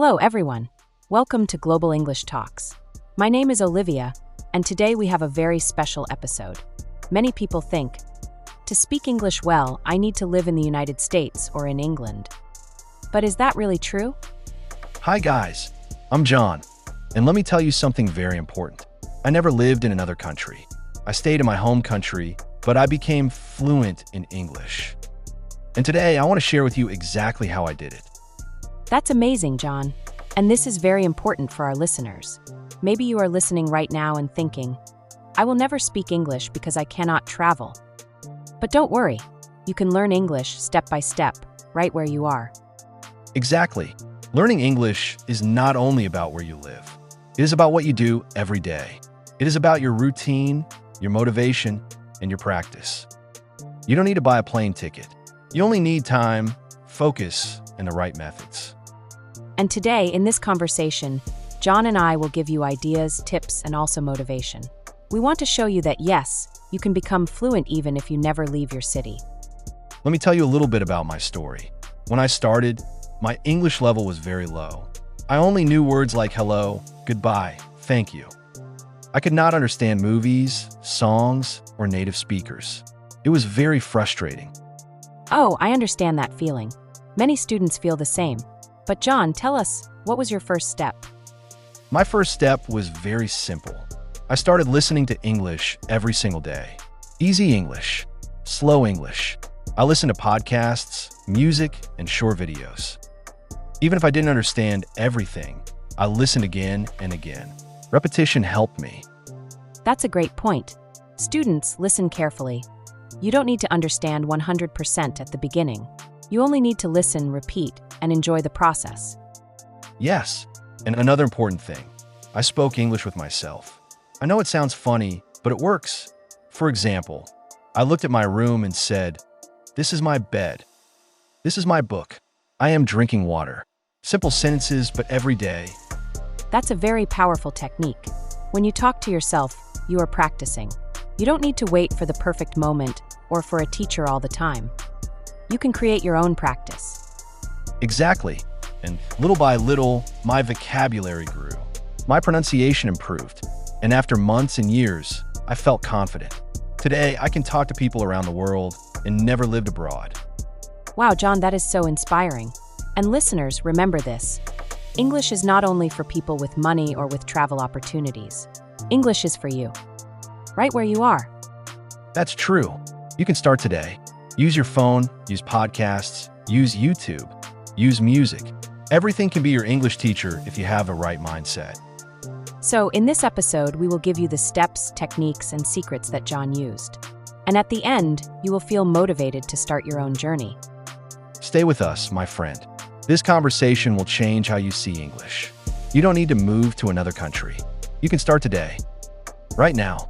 Hello, everyone. Welcome to Global English Talks. My name is Olivia, and today we have a very special episode. Many people think, to speak English well, I need to live in the United States or in England. But is that really true? Hi guys, I'm John, and let me tell you something very important. I never lived in another country. I stayed in my home country, but I became fluent in English. And today I want to share with you exactly how I did it. That's amazing, John. And this is very important for our listeners. Maybe you are listening right now and thinking, I will never speak English because I cannot travel. But don't worry, you can learn English step by step, right where you are. Exactly. Learning English is not only about where you live. It is about what you do every day. It is about your routine, your motivation, and your practice. You don't need to buy a plane ticket. You only need time, focus, and the right methods. And today, in this conversation, John and I will give you ideas, tips, and also motivation. We want to show you that yes, you can become fluent even if you never leave your city. Let me tell you a little bit about my story. When I started, my English level was very low. I only knew words like hello, goodbye, thank you. I could not understand movies, songs, or native speakers. It was very frustrating. Oh, I understand that feeling. Many students feel the same. But John, tell us, what was your first step? My first step was very simple. I started listening to English every single day. Easy English, slow English. I listened to podcasts, music, and short videos. Even if I didn't understand everything, I listened again and again. Repetition helped me. That's a great point. Students, listen carefully. You don't need to understand 100% at the beginning. You only need to listen, repeat, and enjoy the process. Yes, and another important thing, I spoke English with myself. I know it sounds funny, but it works. For example, I looked at my room and said, "This is my bed. This is my book. I am drinking water." Simple sentences, but every day. That's a very powerful technique. When you talk to yourself, you are practicing. You don't need to wait for the perfect moment or for a teacher all the time. You can create your own practice. Exactly. And little by little, my vocabulary grew. My pronunciation improved. And after months and years, I felt confident. Today, I can talk to people around the world and never lived abroad. Wow, John, that is so inspiring. And listeners, remember this. English is not only for people with money or with travel opportunities. English is for you, right where you are. That's true. You can start today. Use your phone, use podcasts, use YouTube, use music. Everything can be your English teacher if you have a right mindset. So in this episode, we will give you the steps, techniques, and secrets that John used. And at the end, you will feel motivated to start your own journey. Stay with us, my friend. This conversation will change how you see English. You don't need to move to another country. You can start today, right now.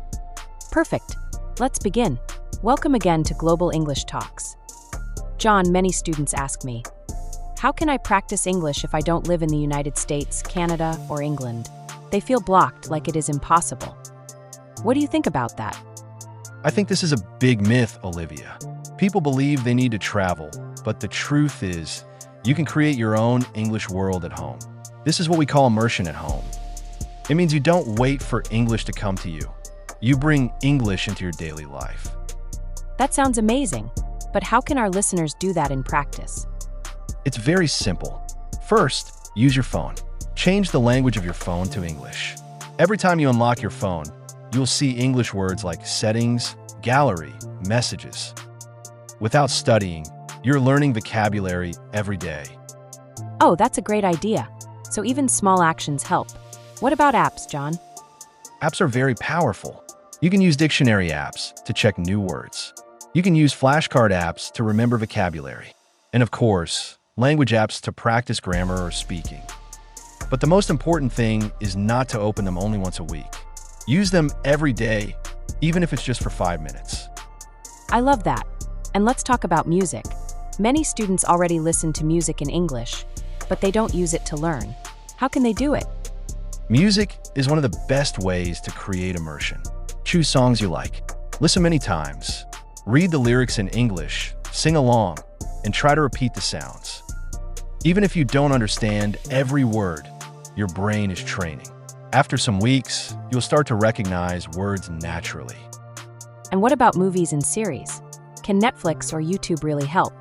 Perfect. Let's begin. Welcome again to Global English Talks. John, many students ask me, how can I practice English if I don't live in the United States, Canada, or England? They feel blocked, like it is impossible. What do you think about that? I think this is a big myth, Olivia. People believe they need to travel, but the truth is, you can create your own English world at home. This is what we call immersion at home. It means you don't wait for English to come to you. You bring English into your daily life. That sounds amazing, but how can our listeners do that in practice? It's very simple. First, use your phone. Change the language of your phone to English. Every time you unlock your phone, you'll see English words like settings, gallery, messages. Without studying, you're learning vocabulary every day. Oh, that's a great idea. So even small actions help. What about apps, John? Apps are very powerful. You can use dictionary apps to check new words. You can use flashcard apps to remember vocabulary. And of course, language apps to practice grammar or speaking. But the most important thing is not to open them only once a week. Use them every day, even if it's just for 5 minutes. I love that. And let's talk about music. Many students already listen to music in English, but they don't use it to learn. How can they do it? Music is one of the best ways to create immersion. Choose songs you like. Listen many times. Read the lyrics in English, sing along, and try to repeat the sounds. Even if you don't understand every word, your brain is training. After some weeks, you'll start to recognize words naturally. And what about movies and series? Can Netflix or YouTube really help?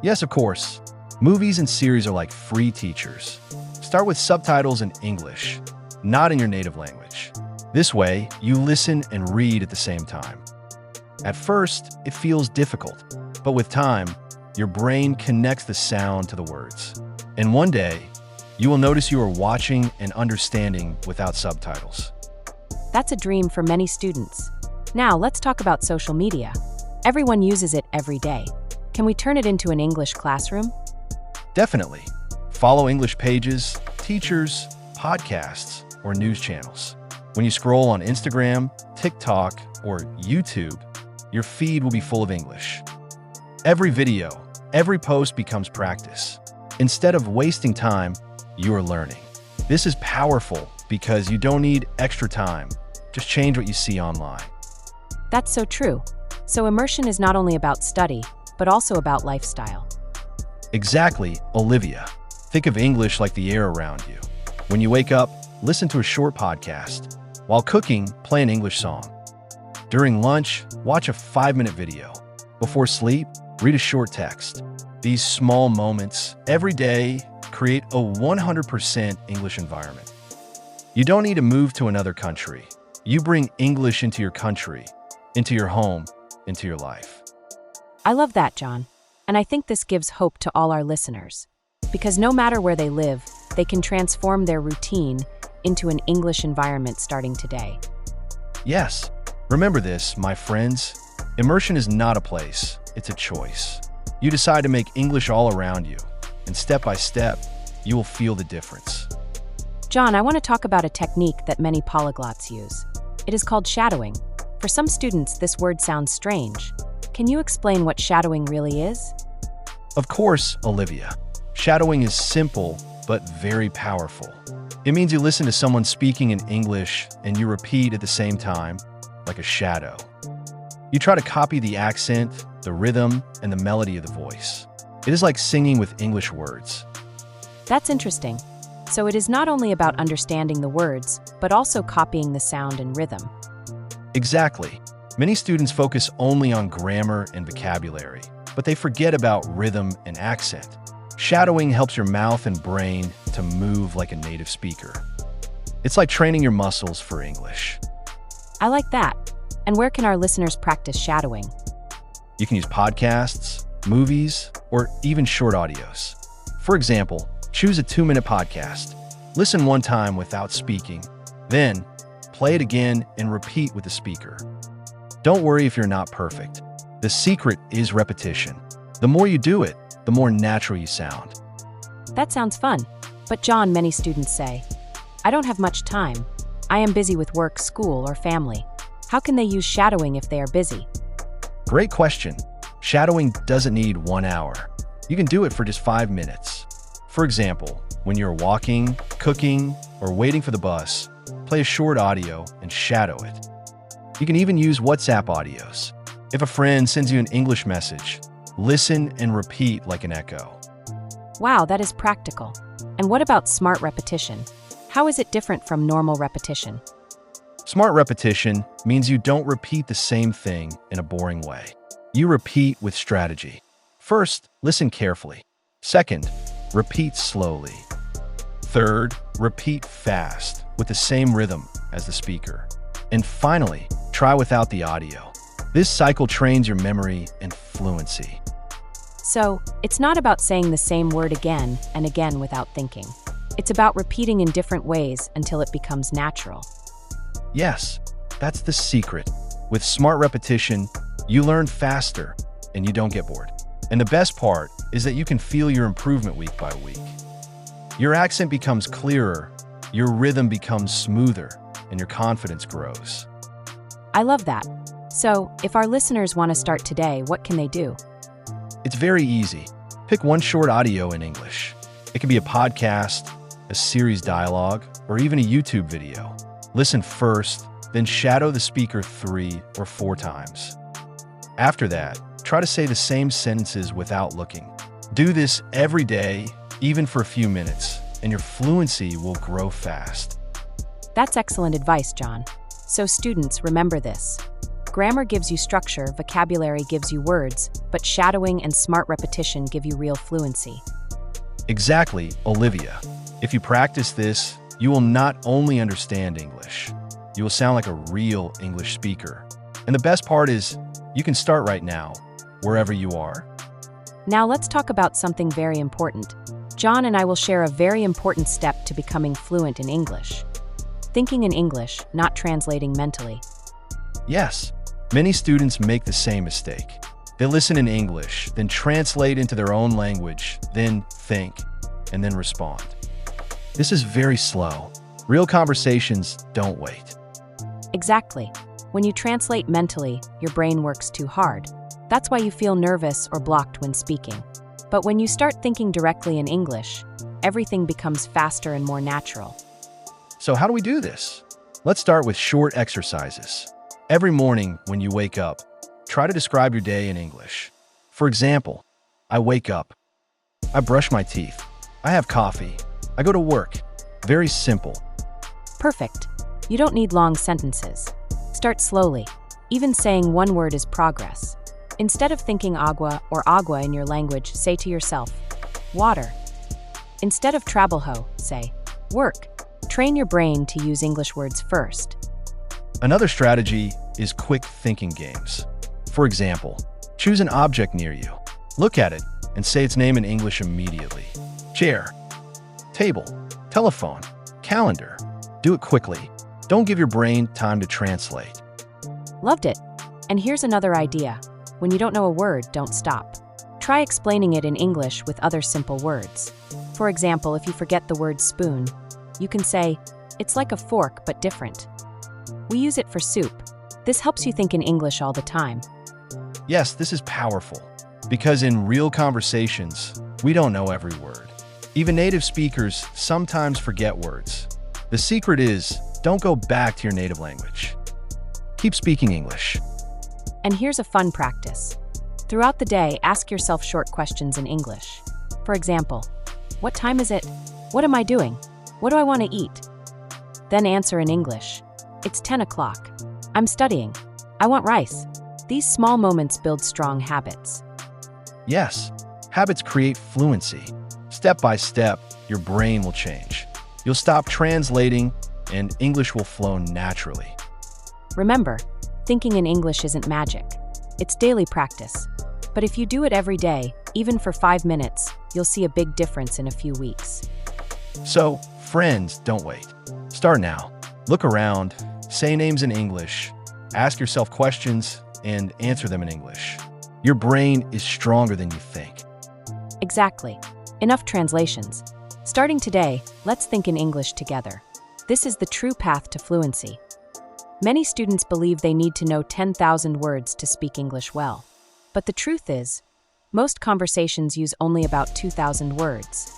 Yes, of course. Movies and series are like free teachers. Start with subtitles in English, not in your native language. This way, you listen and read at the same time. At first, it feels difficult, but with time, your brain connects the sound to the words. And one day, you will notice you are watching and understanding without subtitles. That's a dream for many students. Now, let's talk about social media. Everyone uses it every day. Can we turn it into an English classroom? Definitely. Follow English pages, teachers, podcasts, or news channels. When you scroll on Instagram, TikTok, or YouTube, your feed will be full of English. Every video, every post becomes practice. Instead of wasting time, you are learning. This is powerful because you don't need extra time. Just change what you see online. That's so true. So immersion is not only about study, but also about lifestyle. Exactly, Olivia. Think of English like the air around you. When you wake up, listen to a short podcast. While cooking, play an English song. During lunch, watch a 5-minute video. Before sleep, read a short text. These small moments, every day, create a 100% English environment. You don't need to move to another country. You bring English into your country, into your home, into your life. I love that, John. And I think this gives hope to all our listeners. Because no matter where they live, they can transform their routine into an English environment starting today. Yes, remember this, my friends. Immersion is not a place, it's a choice. You decide to make English all around you, and step by step, you will feel the difference. John, I want to talk about a technique that many polyglots use. It is called shadowing. For some students, this word sounds strange. Can you explain what shadowing really is? Of course, Olivia. Shadowing is simple, but very powerful. It means you listen to someone speaking in English and you repeat at the same time, like a shadow. You try to copy the accent, the rhythm, and the melody of the voice. It is like singing with English words. That's interesting. So it is not only about understanding the words, but also copying the sound and rhythm. Exactly. Many students focus only on grammar and vocabulary, but they forget about rhythm and accent. Shadowing helps your mouth and brain to move like a native speaker. It's like training your muscles for English. I like that. And where can our listeners practice shadowing? You can use podcasts, movies, or even short audios. For example, choose a 2-minute podcast. Listen one time without speaking, then play it again and repeat with the speaker. Don't worry if you're not perfect. The secret is repetition. The more you do it, the more natural you sound. That sounds fun. But John, many students say, I don't have much time. I am busy with work, school, or family. How can they use shadowing if they are busy? Great question. Shadowing doesn't need 1 hour. You can do it for just 5 minutes. For example, when you're walking, cooking, or waiting for the bus, play a short audio and shadow it. You can even use WhatsApp audios. If a friend sends you an English message, listen and repeat like an echo. Wow, that is practical. And what about smart repetition? How is it different from normal repetition? Smart repetition means you don't repeat the same thing in a boring way. You repeat with strategy. First, listen carefully. Second, repeat slowly. Third, repeat fast with the same rhythm as the speaker. And finally, try without the audio. This cycle trains your memory and fluency. So, it's not about saying the same word again and again without thinking. It's about repeating in different ways until it becomes natural. Yes, that's the secret. With smart repetition, you learn faster and you don't get bored. And the best part is that you can feel your improvement week by week. Your accent becomes clearer, your rhythm becomes smoother, and your confidence grows. I love that. So, if our listeners want to start today, what can they do? It's very easy. Pick one short audio in English. It can be a podcast, a series dialogue, or even a YouTube video. Listen first, then shadow the speaker 3 or 4 times. After that, try to say the same sentences without looking. Do this every day, even for a few minutes, and your fluency will grow fast. That's excellent advice, John. So students, remember this. Grammar gives you structure, vocabulary gives you words, but shadowing and smart repetition give you real fluency. Exactly, Olivia. If you practice this, you will not only understand English, you will sound like a real English speaker. And the best part is, you can start right now, wherever you are. Now let's talk about something very important. John and I will share a very important step to becoming fluent in English. Thinking in English, not translating mentally. Yes, many students make the same mistake. They listen in English, then translate into their own language, then think, and then respond. This is very slow. Real conversations don't wait. Exactly. When you translate mentally, your brain works too hard. That's why you feel nervous or blocked when speaking. But when you start thinking directly in English, everything becomes faster and more natural. So how do we do this? Let's start with short exercises. Every morning when you wake up, try to describe your day in English. For example, I wake up. I brush my teeth. I have coffee. I go to work. Very simple. Perfect. You don't need long sentences. Start slowly. Even saying one word is progress. Instead of thinking agua or agua in your language, say to yourself, water. Instead of trabajo, say, work. Train your brain to use English words first. Another strategy is quick thinking games. For example, choose an object near you. Look at it and say its name in English immediately. Chair, table, telephone, calendar. Do it quickly. Don't give your brain time to translate. Loved it. And here's another idea. When you don't know a word, don't stop. Try explaining it in English with other simple words. For example, if you forget the word spoon, you can say, it's like a fork but different. We use it for soup. This helps you think in English all the time. Yes, this is powerful. Because in real conversations, we don't know every word. Even native speakers sometimes forget words. The secret is, don't go back to your native language. Keep speaking English. And here's a fun practice. Throughout the day, ask yourself short questions in English. For example, what time is it? What am I doing? What do I want to eat? Then answer in English. It's 10 o'clock. I'm studying. I want rice. These small moments build strong habits. Yes, habits create fluency. Step by step, your brain will change. You'll stop translating, and English will flow naturally. Remember, thinking in English isn't magic. It's daily practice. But if you do it every day, even for 5 minutes, you'll see a big difference in a few weeks. So, friends, don't wait. Start now. Look around, say names in English, ask yourself questions, and answer them in English. Your brain is stronger than you think. Exactly. Enough translations. Starting today, let's think in English together. This is the true path to fluency. Many students believe they need to know 10,000 words to speak English well. But the truth is, most conversations use only about 2,000 words.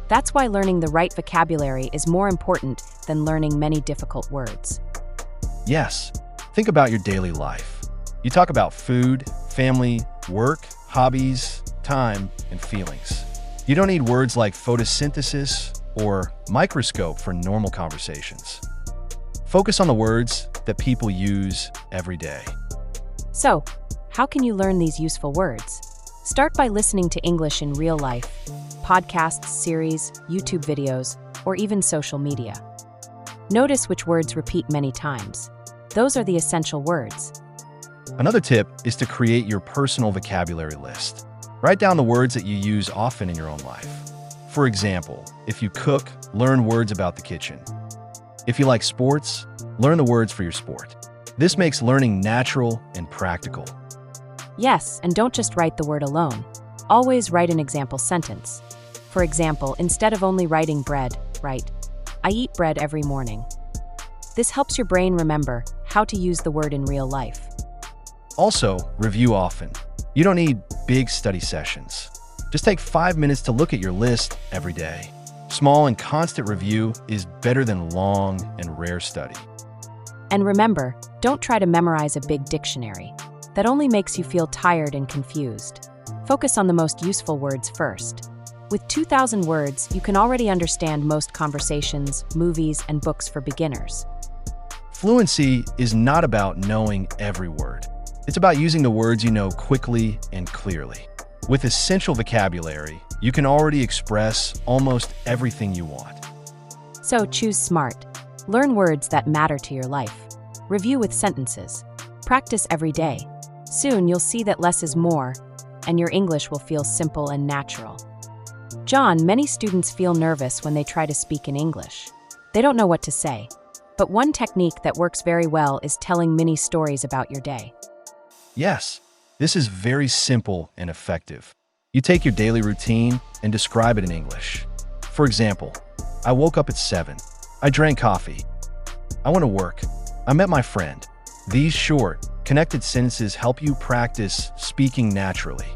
That's why learning the right vocabulary is more important than learning many difficult words. Yes, think about your daily life. You talk about food, family, work, hobbies, time, and feelings. You don't need words like photosynthesis or microscope for normal conversations. Focus on the words that people use every day. So, how can you learn these useful words? Start by listening to English in real life, podcasts, series, YouTube videos, or even social media. Notice which words repeat many times. Those are the essential words. Another tip is to create your personal vocabulary list. Write down the words that you use often in your own life. For example, if you cook, learn words about the kitchen. If you like sports, learn the words for your sport. This makes learning natural and practical. Yes, and don't just write the word alone. Always write an example sentence. For example, instead of only writing bread, write, I eat bread every morning. This helps your brain remember how to use the word in real life. Also, review often. You don't need big study sessions. Just take 5 minutes to look at your list every day. Small and constant review is better than long and rare study. And remember, don't try to memorize a big dictionary. That only makes you feel tired and confused. Focus on the most useful words first. With 2,000 words, you can already understand most conversations, movies, and books for beginners. Fluency is not about knowing every word. It's about using the words you know quickly and clearly. With essential vocabulary, you can already express almost everything you want. So choose SMART. Learn words that matter to your life. Review with sentences. Practice every day. Soon you'll see that less is more, and your English will feel simple and natural. John, many students feel nervous when they try to speak in English. They don't know what to say. But one technique that works very well is telling mini stories about your day. Yes, this is very simple and effective. You take your daily routine and describe it in English. For example, I woke up at 7. I drank coffee. I went to work. I met my friend. These short, connected sentences help you practice speaking naturally.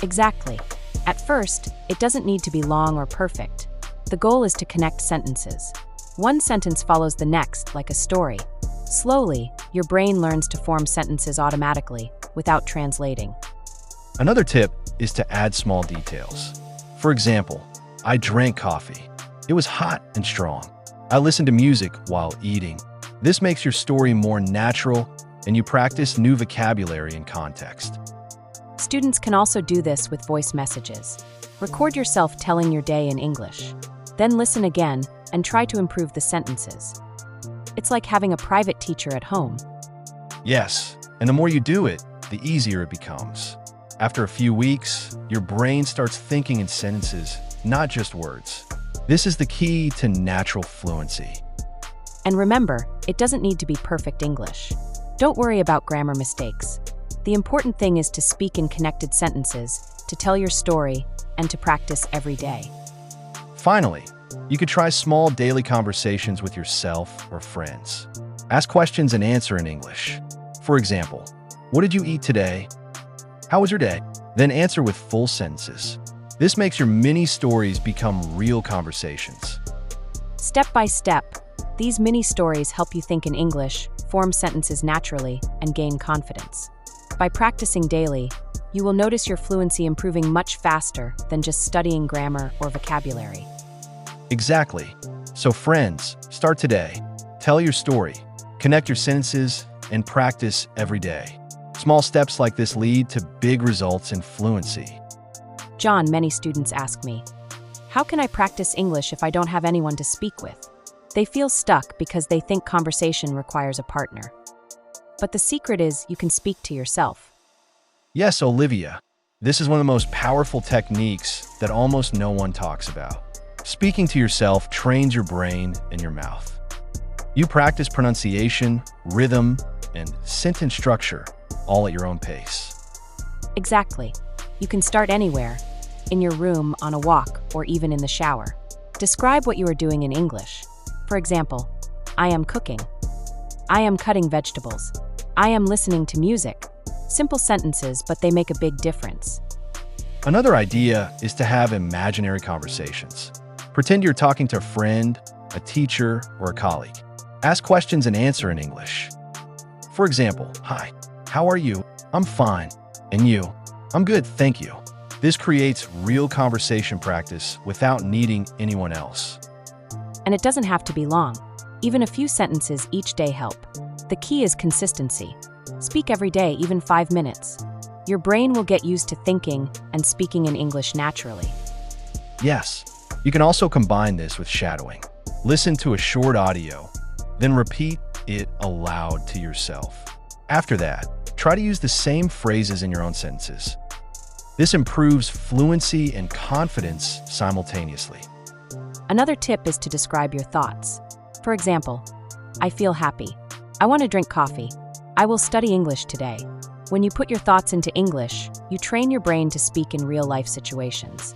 Exactly. At first, it doesn't need to be long or perfect. The goal is to connect sentences. One sentence follows the next, like a story. Slowly, your brain learns to form sentences automatically, without translating. Another tip is to add small details. For example, I drank coffee. It was hot and strong. I listened to music while eating. This makes your story more natural, and you practice new vocabulary and context. Students can also do this with voice messages. Record yourself telling your day in English. Then listen again and try to improve the sentences. It's like having a private teacher at home. Yes, and the more you do it, the easier it becomes. After a few weeks, your brain starts thinking in sentences, not just words. This is the key to natural fluency. And remember, it doesn't need to be perfect English. Don't worry about grammar mistakes. The important thing is to speak in connected sentences, to tell your story, and to practice every day. Finally, you could try small daily conversations with yourself or friends. Ask questions and answer in English. For example, what did you eat today? How was your day? Then answer with full sentences. This makes your mini stories become real conversations. Step by step, these mini stories help you think in English, form sentences naturally, and gain confidence. By practicing daily, you will notice your fluency improving much faster than just studying grammar or vocabulary. Exactly. So friends, start today. Tell your story, connect your sentences, and practice every day. Small steps like this lead to big results in fluency. John, many students ask me, how can I practice English if I don't have anyone to speak with? They feel stuck because they think conversation requires a partner. But the secret is you can speak to yourself. Yes, Olivia, this is one of the most powerful techniques that almost no one talks about. Speaking to yourself trains your brain and your mouth. You practice pronunciation, rhythm, and sentence structure, all at your own pace. Exactly. You can start anywhere, in your room, on a walk, or even in the shower. Describe what you are doing in English. For example, I am cooking. I am cutting vegetables. I am listening to music. Simple sentences, but they make a big difference. Another idea is to have imaginary conversations. Pretend you're talking to a friend, a teacher, or a colleague. Ask questions and answer in English. For example, hi, how are you? I'm fine. And you? I'm good, thank you. This creates real conversation practice without needing anyone else. And it doesn't have to be long. Even a few sentences each day help. The key is consistency. Speak every day, even 5 minutes. Your brain will get used to thinking and speaking in English naturally. Yes, you can also combine this with shadowing. Listen to a short audio, then repeat it aloud to yourself. After that, try to use the same phrases in your own sentences. This improves fluency and confidence simultaneously. Another tip is to describe your thoughts. For example, I feel happy. I want to drink coffee. I will study English today. When you put your thoughts into English, you train your brain to speak in real-life situations.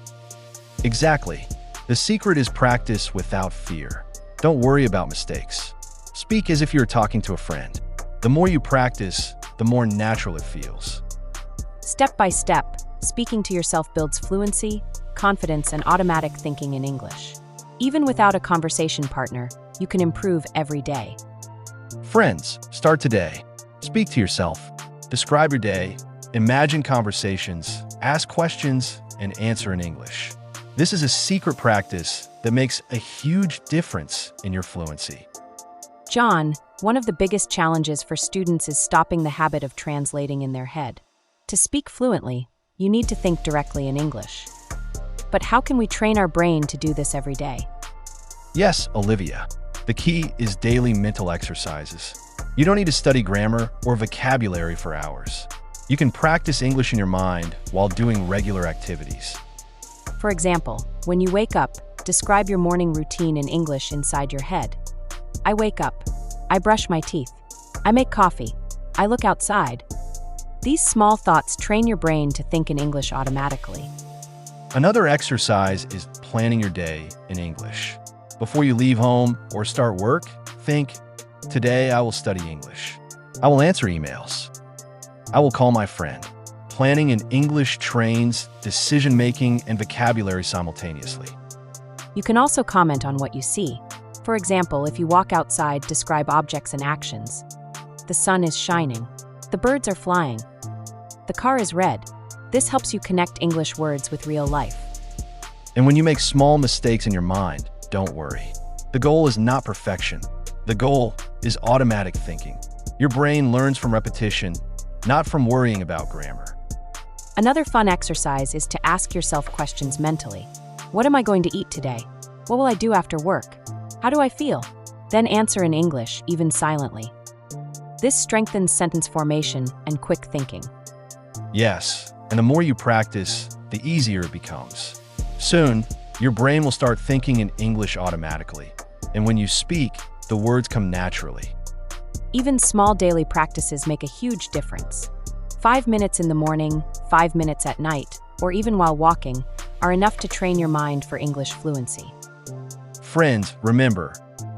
Exactly. The secret is practice without fear. Don't worry about mistakes. Speak as if you're talking to a friend. The more you practice, the more natural it feels. Step by step, speaking to yourself builds fluency, confidence, and automatic thinking in English. Even without a conversation partner, you can improve every day. Friends, start today. Speak to yourself. Describe your day. Imagine conversations. Ask questions and answer in English. This is a secret practice that makes a huge difference in your fluency. John, one of the biggest challenges for students is stopping the habit of translating in their head. To speak fluently, you need to think directly in English. But how can we train our brain to do this every day? Yes, Olivia. The key is daily mental exercises. You don't need to study grammar or vocabulary for hours. You can practice English in your mind while doing regular activities. For example, when you wake up, describe your morning routine in English inside your head. I wake up. I brush my teeth. I make coffee. I look outside. These small thoughts train your brain to think in English automatically. Another exercise is planning your day in English. Before you leave home or start work, think, today I will study English. I will answer emails. I will call my friend. Planning in English trains decision-making and vocabulary simultaneously. You can also comment on what you see. For example, if you walk outside, describe objects and actions. The sun is shining. The birds are flying. The car is red. This helps you connect English words with real life. And when you make small mistakes in your mind, don't worry. The goal is not perfection. The goal is automatic thinking. Your brain learns from repetition, not from worrying about grammar. Another fun exercise is to ask yourself questions mentally. What am I going to eat today? What will I do after work? How do I feel? Then answer in English, even silently. This strengthens sentence formation and quick thinking. Yes, and the more you practice, the easier it becomes. Soon, your brain will start thinking in English automatically, and when you speak, the words come naturally. Even small daily practices make a huge difference. 5 minutes in the morning, 5 minutes at night, or even while walking, are enough to train your mind for English fluency. Friends, remember,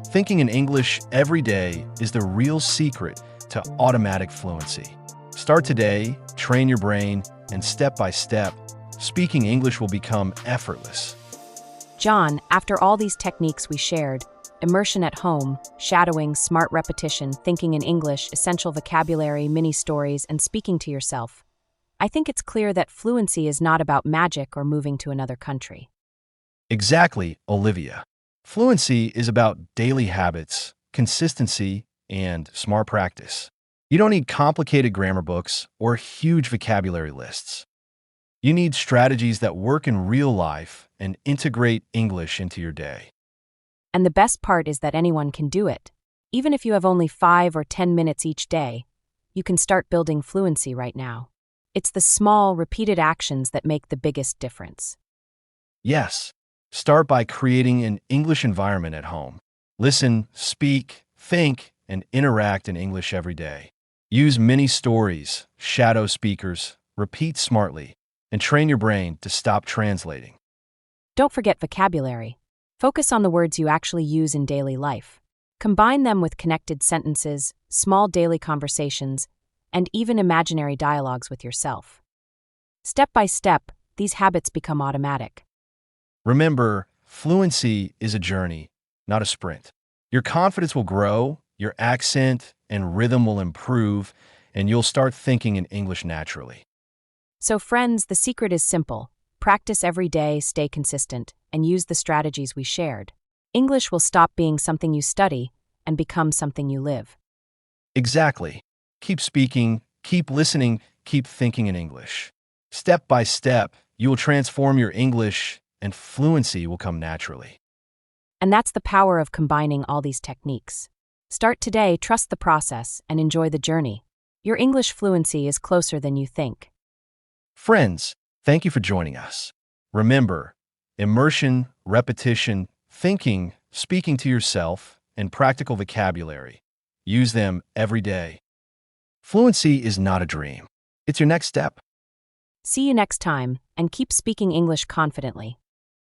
thinking in English every day is the real secret to automatic fluency. Start today, train your brain, and step by step, speaking English will become effortless. John, after all these techniques we shared, immersion at home, shadowing, smart repetition, thinking in English, essential vocabulary, mini stories, and speaking to yourself, I think it's clear that fluency is not about magic or moving to another country. Exactly, Olivia. Fluency is about daily habits, consistency, and smart practice. You don't need complicated grammar books or huge vocabulary lists. You need strategies that work in real life and integrate English into your day. And the best part is that anyone can do it. Even if you have only 5 or 10 minutes each day, you can start building fluency right now. It's the small, repeated actions that make the biggest difference. Yes, start by creating an English environment at home. Listen, speak, think, and interact in English every day. Use mini stories, shadow speakers, repeat smartly, and train your brain to stop translating. Don't forget vocabulary. Focus on the words you actually use in daily life. Combine them with connected sentences, small daily conversations, and even imaginary dialogues with yourself. Step by step, these habits become automatic. Remember, fluency is a journey, not a sprint. Your confidence will grow, your accent and rhythm will improve, and you'll start thinking in English naturally. So friends, the secret is simple. Practice every day, stay consistent, and use the strategies we shared. English will stop being something you study and become something you live. Exactly. Keep speaking, keep listening, keep thinking in English. Step by step, you will transform your English and fluency will come naturally. And that's the power of combining all these techniques. Start today, trust the process, and enjoy the journey. Your English fluency is closer than you think. Friends, thank you for joining us. Remember, immersion, repetition, thinking, speaking to yourself, and practical vocabulary. Use them every day. Fluency is not a dream. It's your next step. See you next time, and keep speaking English confidently.